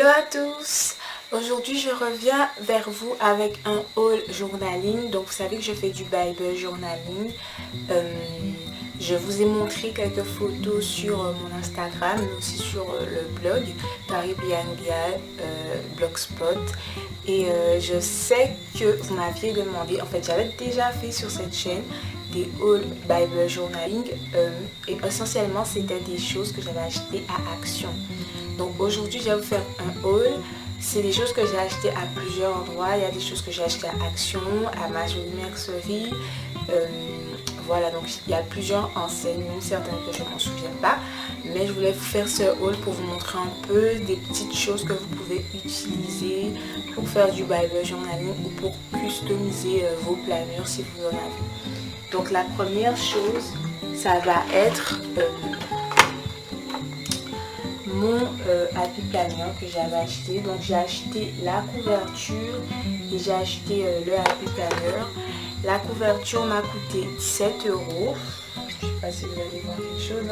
Hello à tous. Aujourd'hui je reviens vers vous avec un haul journaling. Donc vous savez que je fais du Bible journaling. Je vous ai montré quelques photos sur mon Instagram, mais aussi sur le blog Caribbean Gal Blogspot. Et je sais que vous m'aviez demandé, en fait j'avais déjà fait sur cette chaîne des hauls Bible journaling et essentiellement c'était des choses que j'avais achetées à Action. Donc aujourd'hui je vais vous faire un haul. C'est des choses que j'ai achetées à plusieurs endroits. Il y a des choses que j'ai achetées à Action, à Ma Jolie Mercerie. Voilà, donc il y a plusieurs enseignes, même certaines que je ne m'en souviens pas. Mais je voulais vous faire ce haul pour vous montrer un peu des petites choses que vous pouvez utiliser pour faire du Bible journaling ou pour customiser vos planeurs si vous en avez. Donc la première chose, ça va être mon Happy Planner que j'avais acheté. Donc j'ai acheté la couverture et j'ai acheté le Happy Planner. La couverture m'a coûté 17 €. Je ne sais pas si vous allez voir quelque chose.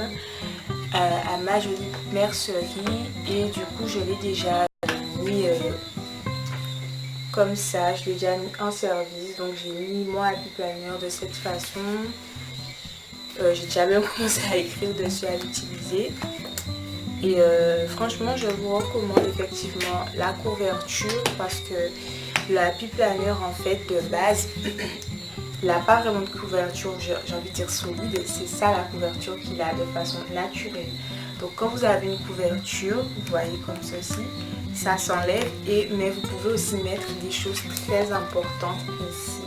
À Ma Jolie Mercerie. Et du coup je l'ai déjà mis comme ça. Je l'ai déjà mis en service. Donc j'ai mis mon Happy Planner de cette façon. J'ai déjà même commencé à écrire dessus, à l'utiliser. Et franchement je vous recommande effectivement la couverture parce que le Happy Planner en fait de base il n'a pas vraiment de couverture, j'ai envie de dire solide. C'est ça la couverture qu'il a de façon naturelle. Donc quand vous avez une couverture, vous voyez comme ceci, ça s'enlève, mais vous pouvez aussi mettre des choses très importantes ici.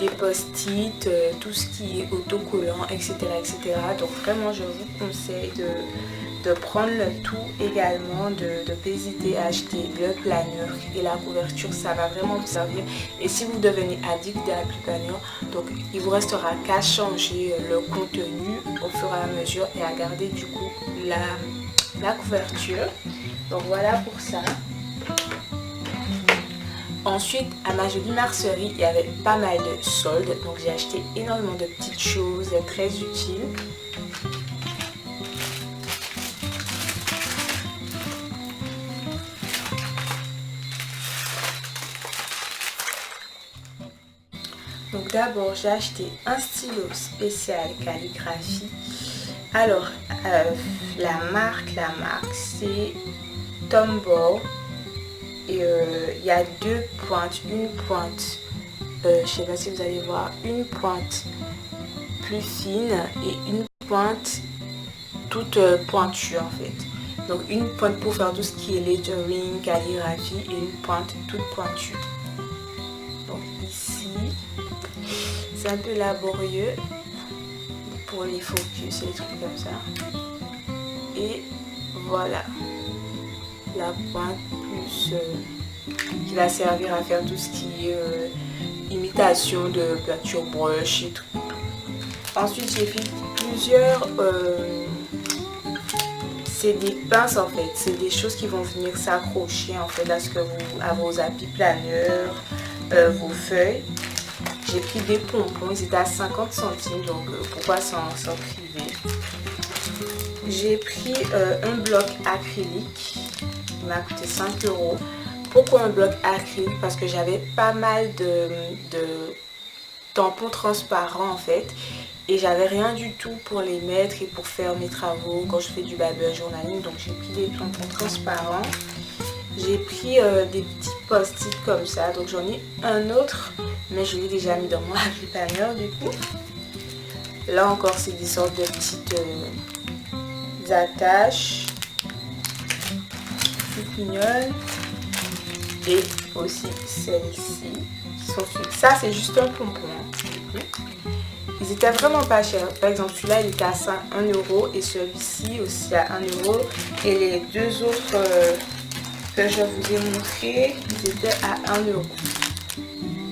Des post-it, tout ce qui est autocollant, etc., etc. Donc vraiment je vous conseille de prendre le tout également, de ne pas hésiter à acheter le planeur et la couverture, ça va vraiment vous servir. Et si vous devenez addict à Happy Planner, donc il vous restera qu'à changer le contenu au fur et à mesure et à garder du coup la couverture. Donc voilà pour ça. Ensuite, à Ma Jolie Mercerie, il y avait pas mal de soldes. Donc j'ai acheté énormément de petites choses très utiles. Donc d'abord, j'ai acheté un stylo spécial calligraphie. Alors, la marque c'est Tombow. Et il y a deux pointes, une pointe, je sais pas si vous allez voir, une pointe plus fine et une pointe toute pointue en fait. Donc une pointe pour faire tout ce qui est lettering, calligraphie et une pointe toute pointue. Donc ici, c'est un peu laborieux pour les focus et les trucs comme ça. Et voilà. La pointe plus qui va servir à faire tout ce qui est imitation de peinture brush et tout. Ensuite j'ai pris plusieurs c'est des pinces en fait, c'est des choses qui vont venir s'accrocher en fait à vos Happy Planner, vos feuilles. J'ai pris des pompons, ils étaient à 50 centimes, donc pourquoi s'en priver. J'ai pris un bloc acrylique. Il m'a coûté 5 €. Pourquoi un bloc acrylique? Parce que j'avais pas mal de tampons transparents en fait. Et j'avais rien du tout pour les mettre et pour faire mes travaux quand je fais du Bible journaling. Donc j'ai pris des tampons transparents. J'ai pris des petits post-it comme ça. Donc j'en ai un autre. Mais je l'ai déjà mis dans mon Happy Planner du coup. Là encore c'est des sortes de petites attaches. Mignonne. Et aussi celle-ci qui sont fixes. Ça c'est juste un pompon hein. Ils étaient vraiment pas chers. Par exemple celui-là il était à 1 € et celui-ci aussi à 1 € et les deux autres que je vous ai montré ils étaient à 1 €.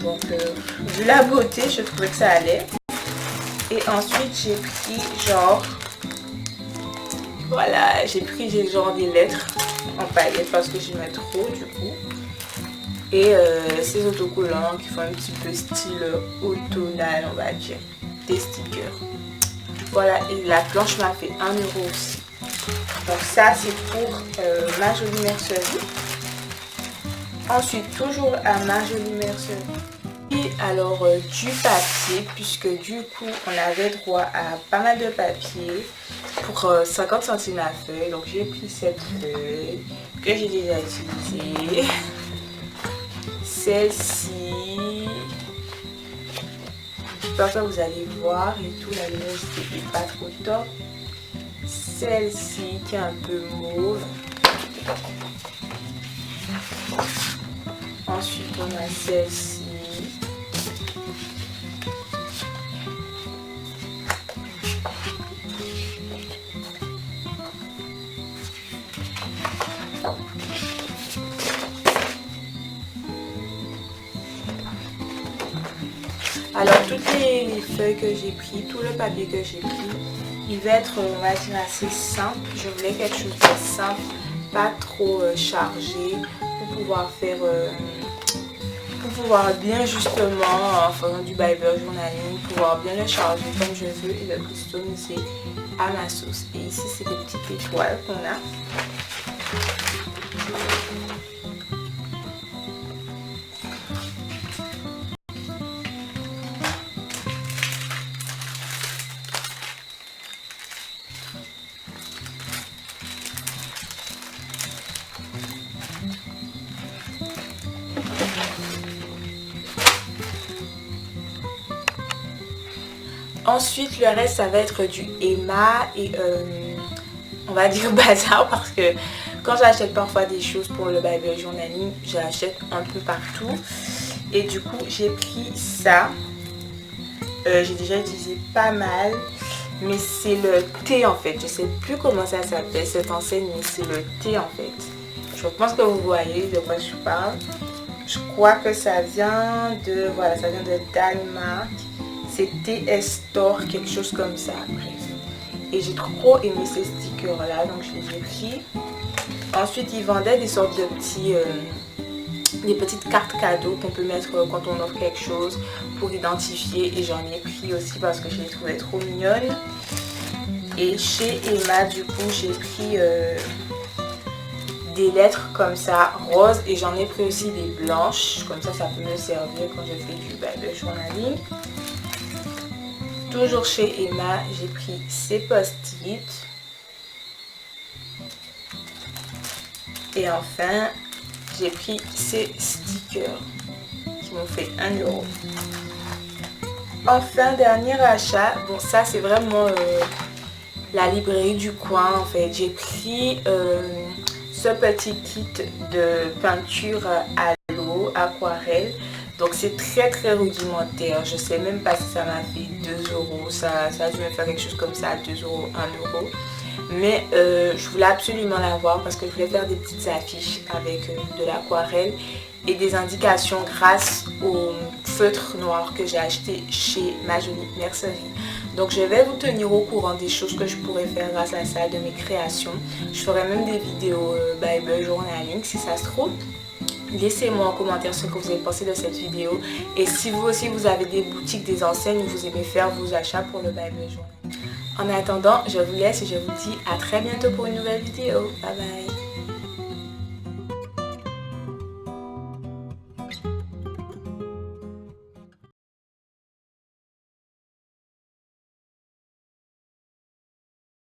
Donc vu la beauté je trouvais que ça allait. Et ensuite j'ai pris genre voilà, j'ai pris genre des lettres en paillettes parce que j'y mets trop du coup. Et ces autocollants qui font un petit peu style automnal on va dire. Des stickers. Voilà, et la planche m'a fait 1 € aussi. Donc ça c'est pour ma jolie mercerie. Ensuite toujours à ma jolie mercerie. Et alors du papier, puisque du coup on avait droit à pas mal de papier pour 50 centimes la feuille. Donc j'ai pris cette feuille que j'ai déjà utilisée. Celle-ci, j'espère que vous allez voir et tout, la luminosité n'est pas trop top. Celle-ci qui est un peu mauve. Ensuite on a celle-ci. Alors toutes les feuilles que j'ai pris, tout le papier que j'ai pris, il va être, on va dire, assez simple. Je voulais quelque chose de simple, pas trop chargé, pour pouvoir faire, pour pouvoir bien justement, en faisant du Bible journaling, pouvoir bien le charger comme je veux et le customiser à ma sauce. Et ici c'est des petites étoiles qu'on a. Ensuite, le reste, ça va être du Emma et on va dire bazar parce que quand j'achète parfois des choses pour le Bible journaling, j'achète un peu partout. Et du coup, j'ai pris ça. J'ai déjà utilisé pas mal, mais c'est le thé en fait. Je sais plus comment ça s'appelle cette enseigne, mais c'est le thé en fait. Je pense que vous voyez de quoi je parle. Je crois que ça vient de, voilà, ça vient de Danemark. C'est TS Store, quelque chose comme ça, bref. Et j'ai trop aimé ces stickers là, donc je les ai pris. Ensuite, ils vendaient des sortes de petits, des petites cartes cadeaux qu'on peut mettre quand on offre quelque chose pour identifier. Et j'en ai pris aussi parce que je les trouvais trop mignonnes. Et chez Emma, du coup, j'ai pris des lettres comme ça, roses. Et j'en ai pris aussi des blanches. Comme ça peut me servir quand je fais du Bible journaling. Toujours chez Emma, j'ai pris ces post-it. Et enfin, j'ai pris ces stickers qui m'ont fait 1 €. Enfin, dernier achat. Bon, ça c'est vraiment la librairie du coin en fait. J'ai pris ce petit kit de peinture à l'eau, aquarelle. Donc c'est très rudimentaire, je sais même pas si ça m'a fait 2 €, ça a dû me faire quelque chose comme ça, 2 €, 1 €. Mais je voulais absolument l'avoir parce que je voulais faire des petites affiches avec de l'aquarelle et des indications grâce au feutre noir que j'ai acheté chez ma jolie mercerie. Donc je vais vous tenir au courant des choses que je pourrais faire grâce à ça, de mes créations. Je ferai même des vidéos Bible journaling si ça se trouve. Laissez-moi en commentaire ce que vous avez pensé de cette vidéo. Et si vous aussi vous avez des boutiques, des enseignes où vous aimez faire vos achats pour le Bible journaling. En attendant, je vous laisse et je vous dis à très bientôt pour une nouvelle vidéo. Bye bye.